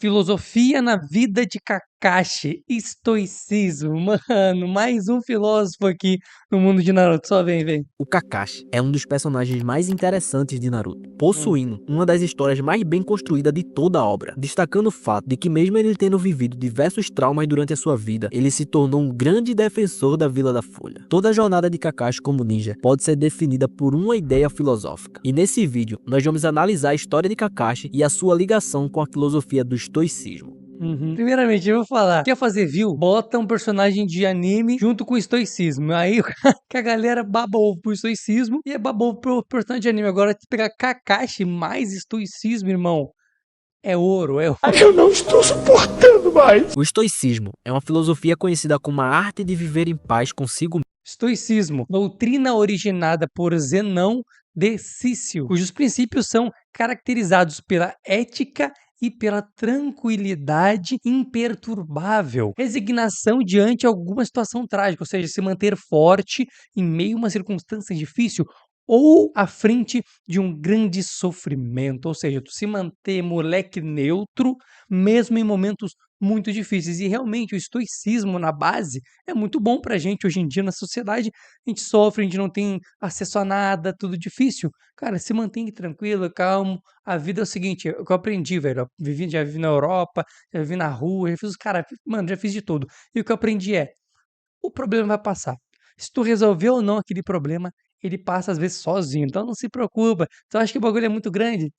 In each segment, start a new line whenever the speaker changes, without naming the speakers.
Filosofia na vida de Kakashi, estoicismo, mano, mais um filósofo aqui no mundo de Naruto, só vem.
O Kakashi é um dos personagens mais interessantes de Naruto, possuindo uma das histórias mais bem construídas de toda a obra, destacando o fato de que mesmo ele tendo vivido diversos traumas durante a sua vida, ele se tornou um grande defensor da Vila da Folha. Toda a jornada de Kakashi como ninja pode ser definida por uma ideia filosófica, e nesse vídeo nós vamos analisar a história de Kakashi e a sua ligação com a filosofia do estoicismo.
Primeiramente, eu vou falar, quer fazer view? Bota um personagem de anime junto com o estoicismo. Aí que a galera baba ovo pro estoicismo e é baba ovo pro personagem de anime. Agora, se pegar Kakashi mais estoicismo, irmão, é ouro, é ouro.
Eu não estou suportando mais.
O estoicismo é uma filosofia conhecida como a arte de viver em paz consigo mesmo.
Estoicismo, doutrina originada por Zenão de Cício, cujos princípios são caracterizados pela ética e pela tranquilidade imperturbável, resignação diante alguma situação trágica, ou seja, se manter forte em meio a uma circunstância difícil ou à frente de um grande sofrimento, ou seja, tu se manter moleque neutro mesmo em momentos muito difíceis. E realmente o estoicismo na base é muito bom pra gente hoje em dia na sociedade. A gente sofre, a gente não tem acesso a nada, tudo difícil. Cara, se mantém tranquilo, calmo. A vida é o seguinte, o que eu aprendi, velho. Já vivi na Europa, já vivi na rua, já fiz os cara, mano, já fiz de tudo. E o que eu aprendi é, o problema vai passar. Se tu resolver ou não aquele problema, ele passa às vezes sozinho. Então não se preocupa. Tu acha que o bagulho é muito grande?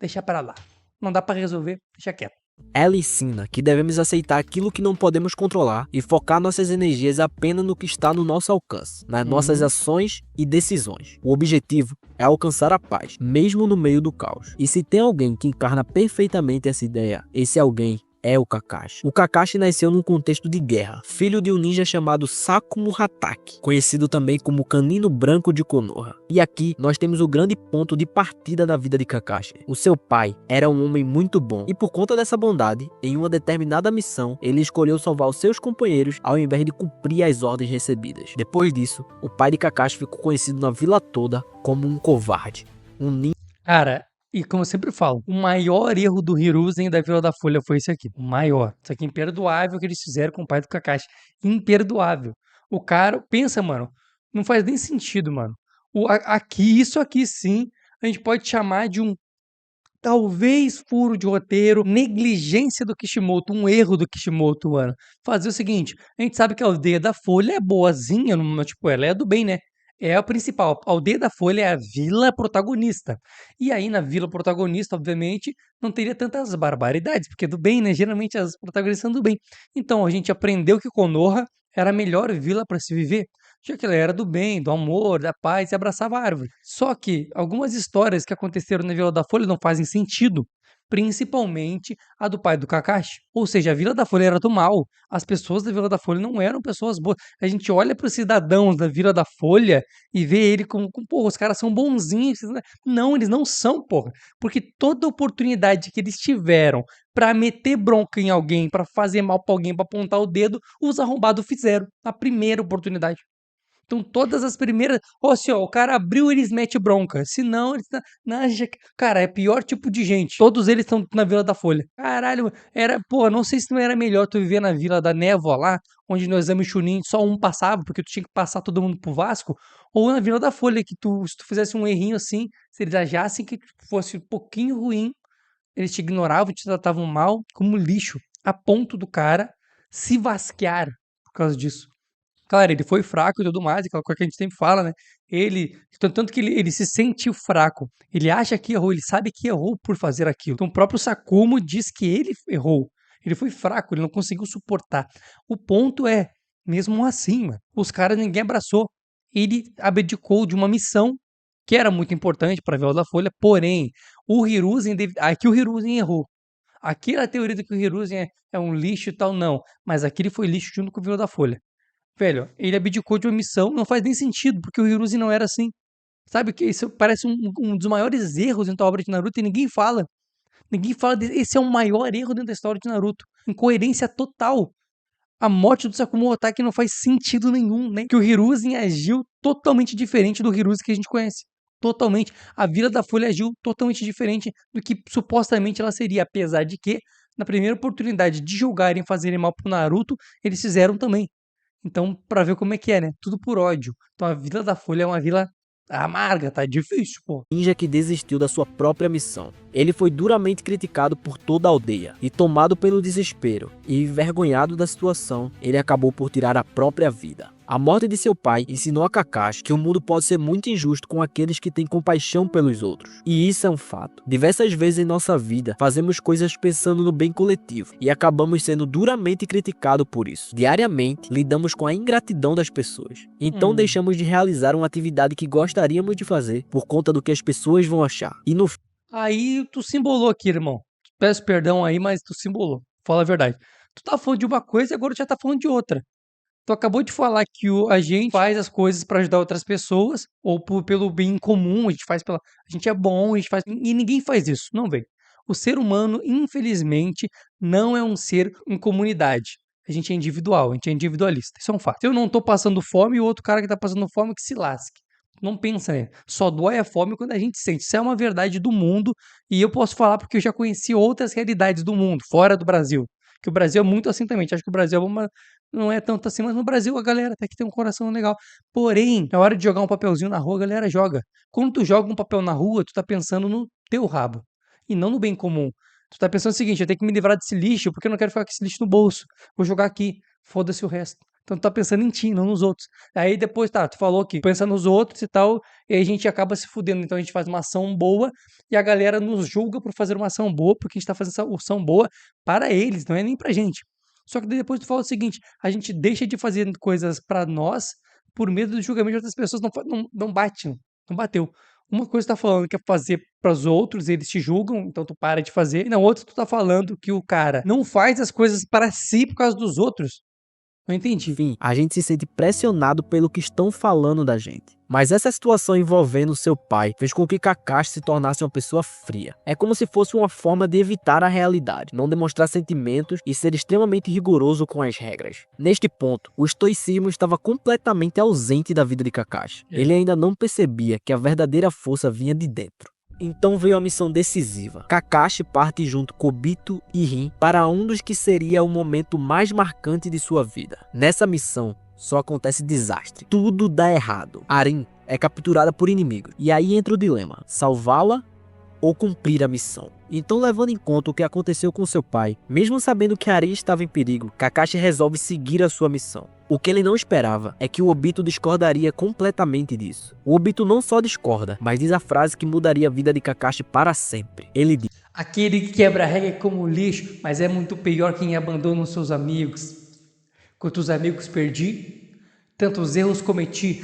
Deixa pra lá. Não dá pra resolver, deixa quieto.
Ela ensina que devemos aceitar aquilo que não podemos controlar e focar nossas energias apenas no que está no nosso alcance, nas nossas ações e decisões. O objetivo é alcançar a paz, mesmo no meio do caos. E se tem alguém que encarna perfeitamente essa ideia, esse alguém é o Kakashi. O Kakashi nasceu num contexto de guerra, filho de um ninja chamado Sakumo Hatake, conhecido também como Canino Branco de Konoha. E aqui nós temos o grande ponto de partida da vida de Kakashi. O seu pai era um homem muito bom e por conta dessa bondade, em uma determinada missão, ele escolheu salvar os seus companheiros ao invés de cumprir as ordens recebidas. Depois disso, o pai de Kakashi ficou conhecido na vila toda como um covarde, um ninja.
Cara, e como eu sempre falo, o maior erro do Hiruzen da Vila da Folha foi esse aqui. O maior. Isso aqui é imperdoável que eles fizeram com o pai do Kakashi. Imperdoável. O cara, pensa, mano, não faz nem sentido, mano. Isso aqui sim, a gente pode chamar de um talvez furo de roteiro, negligência do Kishimoto, um erro do Kishimoto, mano. Fazer o seguinte, a gente sabe que a aldeia da Folha é boazinha, tipo, ela é do bem, né? É a principal. A aldeia da Folha é a vila protagonista. E aí, na vila protagonista, obviamente, não teria tantas barbaridades, porque é do bem, né? Geralmente as protagonistas são do bem. Então, a gente aprendeu que Konoha era a melhor vila para se viver, já que ela era do bem, do amor, da paz e abraçava a árvore. Só que algumas histórias que aconteceram na Vila da Folha não fazem sentido, principalmente a do pai do Kakashi. Ou seja, a Vila da Folha era do mal, as pessoas da Vila da Folha não eram pessoas boas. A gente olha para os cidadãos da Vila da Folha e vê ele como porra, os caras são bonzinhos. Não, eles não são, porra. Porque toda oportunidade que eles tiveram pra meter bronca em alguém, pra fazer mal pra alguém, pra apontar o dedo, os arrombados fizeram. Na primeira oportunidade. Então, todas as primeiras. Ó, assim, ó, o cara abriu, eles metem bronca. Se não, eles. Cara, é pior tipo de gente. Todos eles estão na Vila da Folha. Caralho, era. Pô, não sei se não era melhor tu viver na Vila da Névoa lá, onde no exame Chunin só um passava, porque tu tinha que passar todo mundo pro Vasco. Ou na Vila da Folha, que tu, se tu fizesse um errinho assim, se eles achassem que fosse um pouquinho ruim, eles te ignoravam, te tratavam mal, como lixo, a ponto do cara se vasquear por causa disso. Claro, ele foi fraco e tudo mais, aquela coisa que a gente sempre fala, né? Tanto que ele se sentiu fraco. Ele acha que errou, ele sabe que errou por fazer aquilo. Então o próprio Sakumo diz que ele errou. Ele foi fraco, ele não conseguiu suportar. O ponto é, mesmo assim, mano, os caras ninguém abraçou. Ele abdicou de uma missão que era muito importante para a Vila da Folha, porém, aqui o Hiruzen errou. Aqui a teoria de que o Hiruzen é um lixo e tal, não. Mas aqui ele foi lixo junto com o Vila da Folha. Velho, ele abdicou de uma missão, não faz nem sentido, porque o Hiruzen não era assim. Sabe que isso parece um dos maiores erros dentro da obra de Naruto e ninguém fala. Ninguém fala esse é o maior erro dentro da história de Naruto. Incoerência total. A morte do Sakumo Otaki não faz sentido nenhum, né? Que o Hiruzen agiu totalmente diferente do Hiruzen que a gente conhece. Totalmente. A Vila da Folha agiu totalmente diferente do que supostamente ela seria, apesar de que Na primeira oportunidade de julgarem e fazerem mal pro Naruto, eles fizeram também. Então, pra ver como é que é, né? Tudo por ódio. Então a Vila da Folha é uma vila amarga, tá difícil, pô.
Ninja que desistiu da sua própria missão. Ele foi duramente criticado por toda a aldeia, e tomado pelo desespero e envergonhado da situação, ele acabou por tirar a própria vida. A morte de seu pai ensinou a Kakashi que o mundo pode ser muito injusto com aqueles que têm compaixão pelos outros. E isso é um fato. Diversas vezes em nossa vida, fazemos coisas pensando no bem coletivo e acabamos sendo duramente criticados por isso. Diariamente, lidamos com a ingratidão das pessoas. Então deixamos de realizar uma atividade que gostaríamos de fazer por conta do que as pessoas vão achar. E no
Aí tu simbolou aqui, irmão. Peço perdão aí, mas tu simbolou. Fala a verdade. Tu tá falando de uma coisa e agora tu já tá falando de outra. Tu acabou de falar que a gente faz as coisas pra ajudar outras pessoas, ou pelo bem comum, a gente faz pela. A gente é bom, a gente faz. E ninguém faz isso, não vem. O ser humano, infelizmente, não é um ser em comunidade. A gente é individual, a gente é individualista. Isso é um fato. Se eu não tô passando fome, o outro cara que tá passando fome que se lasque. Não pensa, né? Só dói a fome quando a gente sente. Isso é uma verdade do mundo, e eu posso falar porque eu já conheci outras realidades do mundo, fora do Brasil. Que o Brasil é muito assim também. A gente acha que o Brasil é uma não é tanto assim, mas no Brasil a galera até que tem um coração legal. Porém, na hora de jogar um papelzinho na rua, a galera joga. Quando tu joga um papel na rua, tu tá pensando no teu rabo e não no bem comum. Tu tá pensando o seguinte: eu tenho que me livrar desse lixo porque eu não quero ficar com esse lixo no bolso. Vou jogar aqui, foda-se o resto. Então tu tá pensando em ti, não nos outros. Aí depois, tá, tu falou que pensa nos outros e tal, e aí a gente acaba se fudendo. Então a gente faz uma ação boa e a galera nos julga por fazer uma ação boa, porque a gente tá fazendo essa ação boa para eles, não é nem pra gente. Só que daí depois tu fala o seguinte: a gente deixa de fazer coisas pra nós por medo do julgamento de outras pessoas. Não bate, não bateu. Uma coisa tu tá falando que é fazer pros outros, eles te julgam, então tu para de fazer. E na outra tu tá falando que o cara não faz as coisas para si por causa dos outros. Não entendi.
fim, a gente se sente pressionado pelo que estão falando da gente. Mas essa situação envolvendo seu pai fez com que Kakashi se tornasse uma pessoa fria. É como se fosse uma forma de evitar a realidade, não demonstrar sentimentos e ser extremamente rigoroso com as regras. Neste ponto, o estoicismo estava completamente ausente da vida de Kakashi. Ele ainda não percebia que a verdadeira força vinha de dentro. Então veio a missão decisiva. Kakashi parte junto com Obito e Rin para um dos que seria o momento mais marcante de sua vida. Nessa missão, só acontece desastre. Tudo dá errado. Arin é capturada por inimigos. E aí entra o dilema: salvá-la ou cumprir a missão. Então, levando em conta o que aconteceu com seu pai, mesmo sabendo que Arin estava em perigo, Kakashi resolve seguir a sua missão. O que ele não esperava é que o Obito discordaria completamente disso. O Obito não só discorda, mas diz a frase que mudaria a vida de Kakashi para sempre. Ele diz:
aquele que quebra a regra é como lixo, mas é muito pior quem abandona os seus amigos. Quantos amigos perdi, tantos erros cometi.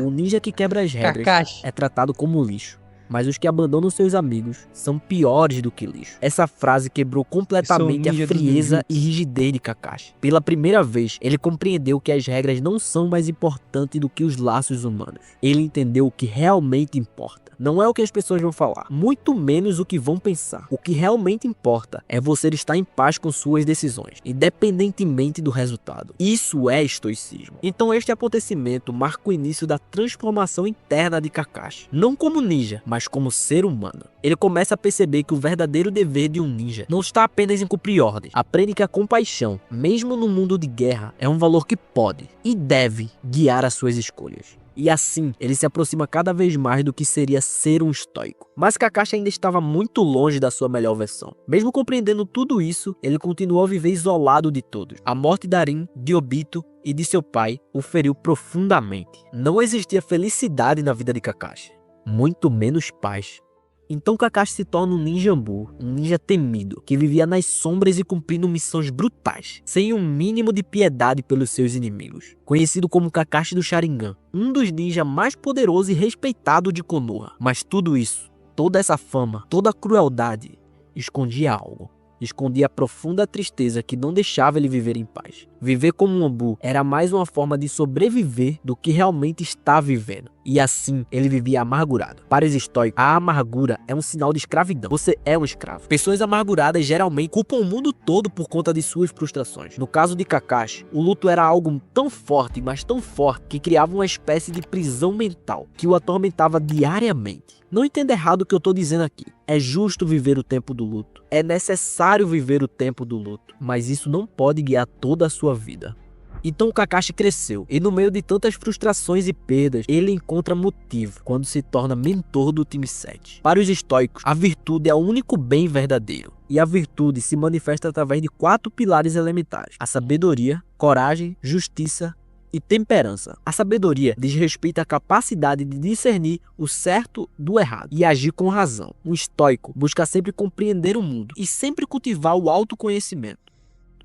o ninja que quebra as regras
Kakashi.
é tratado como lixo, mas os que abandonam seus amigos são piores do que lixo. Essa frase quebrou completamente a frieza e rigidez de Kakashi. Pela primeira vez, ele compreendeu que as regras não são mais importantes do que os laços humanos. Ele entendeu o que realmente importa. Não é o que as pessoas vão falar, muito menos o que vão pensar. O que realmente importa é você estar em paz com suas decisões, independentemente do resultado. Isso é estoicismo. Então este acontecimento marca o início da transformação interna de Kakashi. Não como ninja, mas como ser humano. Ele começa a perceber que o verdadeiro dever de um ninja não está apenas em cumprir ordens. Aprende que a compaixão, mesmo no mundo de guerra, é um valor que pode e deve guiar as suas escolhas. E assim, ele se aproxima cada vez mais do que seria ser um estoico. Mas Kakashi ainda estava muito longe da sua melhor versão. Mesmo compreendendo tudo isso, ele continuou a viver isolado de todos. A morte de Arin, de Obito e de seu pai o feriu profundamente. Não existia felicidade na vida de Kakashi, muito menos paz. Então Kakashi se torna um ninjambu, um ninja temido, que vivia nas sombras e cumprindo missões brutais, sem um mínimo de piedade pelos seus inimigos. Conhecido como Kakashi do Sharingan, um dos ninjas mais poderosos e respeitados de Konoha. Mas tudo isso, toda essa fama, toda a crueldade, escondia algo. Escondia a profunda tristeza que não deixava ele viver em paz. Viver como um Ambu era mais uma forma de sobreviver do que realmente estar vivendo. E assim, ele vivia amargurado. Para os estoicos, a amargura é um sinal de escravidão. Você é um escravo. Pessoas amarguradas geralmente culpam o mundo todo por conta de suas frustrações. No caso de Kakashi, o luto era algo tão forte, mas tão forte, que criava uma espécie de prisão mental, que o atormentava diariamente. Não entenda errado o que eu tô dizendo aqui. É justo viver o tempo do luto. É necessário viver o tempo do luto. Mas isso não pode guiar toda a sua vida. Então Kakashi cresceu, e no meio de tantas frustrações e perdas, ele encontra motivo quando se torna mentor do time 7. Para os estoicos, a virtude é o único bem verdadeiro. E a virtude se manifesta através de 4 pilares elementares: a sabedoria, coragem, justiça e temperança. A sabedoria diz respeito à capacidade de discernir o certo do errado e agir com razão. Um estoico busca sempre compreender o mundo e sempre cultivar o autoconhecimento.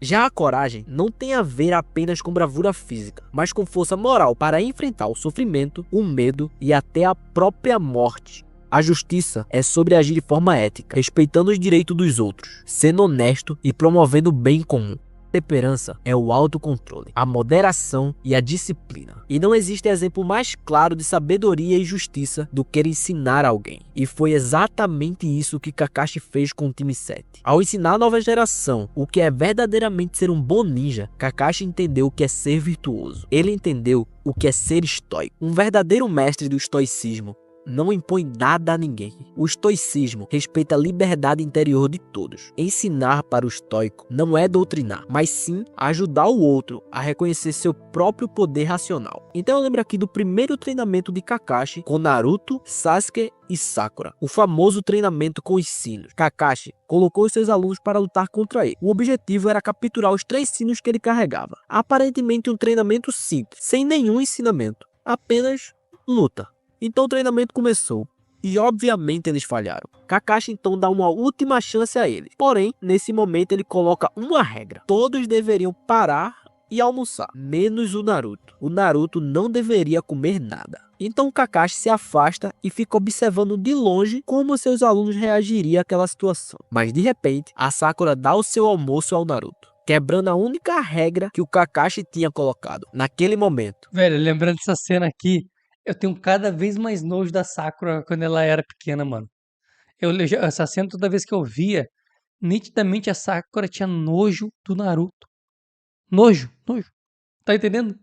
Já a coragem não tem a ver apenas com bravura física, mas com força moral para enfrentar o sofrimento, o medo e até a própria morte. A justiça é sobre agir de forma ética, respeitando os direitos dos outros, sendo honesto e promovendo o bem comum. Temperança é o autocontrole, a moderação e a disciplina. E não existe exemplo mais claro de sabedoria e justiça do que ensinar alguém. E foi exatamente isso que Kakashi fez com o time 7. Ao ensinar a nova geração o que é verdadeiramente ser um bom ninja, Kakashi entendeu o que é ser virtuoso. Ele entendeu o que é ser estoico. Um verdadeiro mestre do estoicismo não impõe nada a ninguém. O estoicismo respeita a liberdade interior de todos. Ensinar para o estoico não é doutrinar, mas sim ajudar o outro a reconhecer seu próprio poder racional. Então eu lembro aqui do primeiro treinamento de Kakashi com Naruto, Sasuke e Sakura. O famoso treinamento com os sinos. Kakashi colocou seus alunos para lutar contra ele. O objetivo era capturar os 3 sinos que ele carregava. Aparentemente um treinamento simples, sem nenhum ensinamento. Apenas luta. Então o treinamento começou, e obviamente eles falharam. Kakashi então dá uma última chance a eles. Porém, nesse momento ele coloca uma regra: todos deveriam parar e almoçar, menos o Naruto. O Naruto não deveria comer nada. Então o Kakashi se afasta e fica observando de longe como seus alunos reagiriam àquela situação. Mas de repente, a Sakura dá o seu almoço ao Naruto, quebrando a única regra que o Kakashi tinha colocado naquele momento.
Velho, lembrando dessa cena aqui, eu tenho cada vez mais nojo da Sakura quando ela era pequena, mano. Essa cena, toda vez que eu via, nitidamente a Sakura tinha nojo do Naruto. Nojo. Tá entendendo?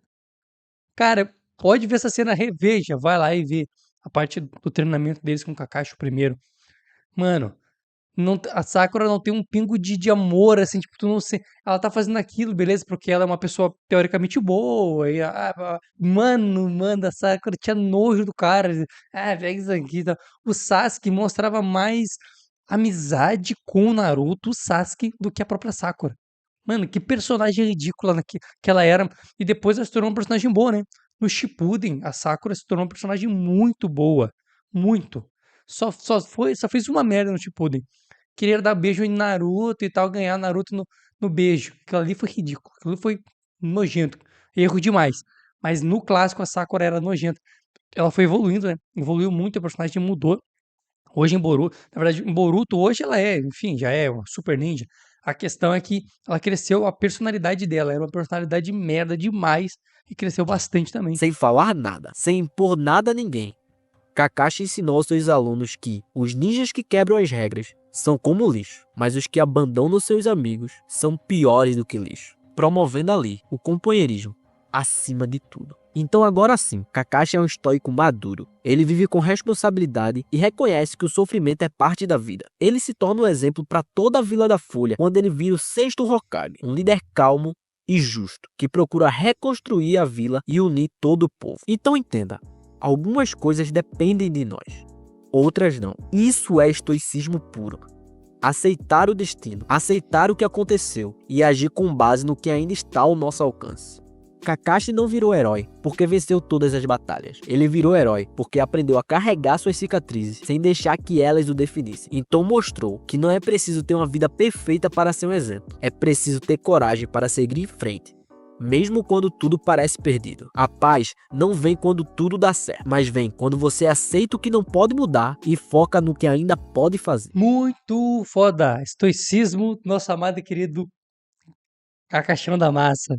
Cara, pode ver essa cena, reveja, vai lá e vê a parte do treinamento deles com o Kakashi o primeiro. Mano, a Sakura não tem um pingo de amor, assim, tipo, tu não sei. Ela tá fazendo aquilo, beleza, porque ela é uma pessoa teoricamente boa. Mano, a Sakura tinha nojo do cara. Pega isso aqui. Tá. O Sasuke mostrava mais amizade com o Naruto, o Sasuke, do que a própria Sakura. Mano, que personagem ridícula que ela era. E depois ela se tornou um personagem boa, né? No Shippuden, a Sakura se tornou uma personagem muito boa. Muito. Só fez uma merda no Shippuden. Querer dar beijo em Naruto e tal, ganhar Naruto no beijo. Aquilo ali foi ridículo. Aquilo ali foi nojento. Erro demais. Mas no clássico a Sakura era nojenta. Ela foi evoluindo, né? Evoluiu muito, a personagem mudou. Hoje em Boruto, na verdade, em Boruto hoje ela é, enfim, já é uma super ninja. A questão é que ela cresceu, a personalidade dela era uma personalidade merda demais e cresceu bastante também.
Sem falar nada, sem impor nada a ninguém, Kakashi ensinou aos seus alunos que os ninjas que quebram as regras são como lixo, mas os que abandonam seus amigos são piores do que lixo, promovendo ali o companheirismo acima de tudo. Então agora sim, Kakashi é um estoico maduro. Ele vive com responsabilidade e reconhece que o sofrimento é parte da vida. Ele se torna um exemplo para toda a Vila da Folha quando ele vira o 6º Hokage, um líder calmo e justo, que procura reconstruir a vila e unir todo o povo. Então entenda, algumas coisas dependem de nós, outras não. Isso é estoicismo puro. Aceitar o destino, aceitar o que aconteceu e agir com base no que ainda está ao nosso alcance. Kakashi não virou herói porque venceu todas as batalhas. Ele virou herói porque aprendeu a carregar suas cicatrizes sem deixar que elas o definissem. Então mostrou que não é preciso ter uma vida perfeita para ser um exemplo. É preciso ter coragem para seguir em frente, mesmo quando tudo parece perdido. A paz não vem quando tudo dá certo, mas vem quando você aceita o que não pode mudar e foca no que ainda pode fazer.
Muito foda. Estoicismo, nosso amado e querido Kakashão da Massa.